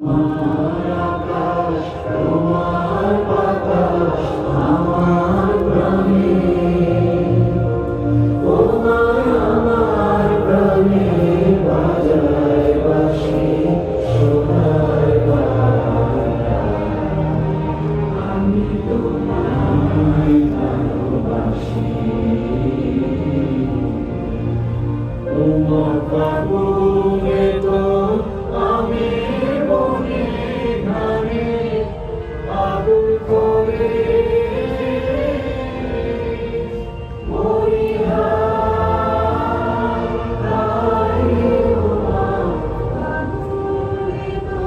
আকাশ তোমার বাতাস আমার প্রাণে, তোমায় আমার প্রাণে বাজায় বাঁশি সোনার বাংলা। আমি তোমায় ভালোবাসি, তোমার ফাগুনে তো আমি বনে ঘানে আগুন করে মরি হায় হায় তোমার ফাগুনে তো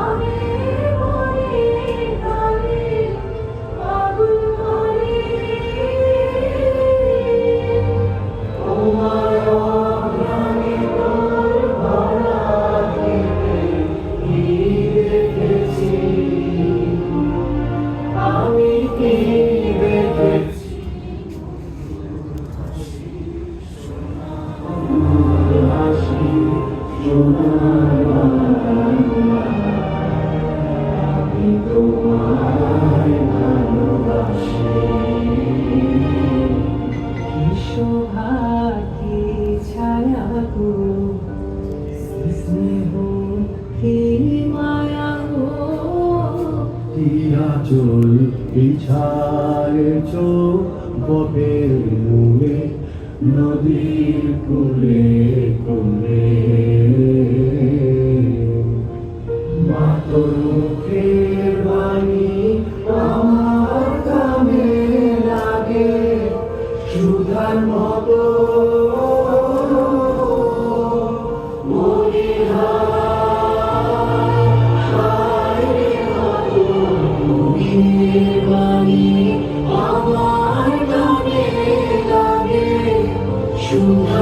আমি বনে ঘানে আগুন করে তোমার অঘ্রাণে তোর ভরা দিতে কি দেখেছি, আমি কি দেখেছি। হাসি সোনার বাংলা, আমি তোমায় ভালোবাসি। কি শোভা কি ছায়া গো, কি স্নেহ কি মায়া গো, কি আঁচল বিছায় চোখ ববের মূলে নদীর কূলে কূলে। মা তোর মুখের বাণী আমার কানে লাগে সুধার মতো, মরি হায় হায় রে মা তোর মুখের বাণী আমার কানে লাগে সুধার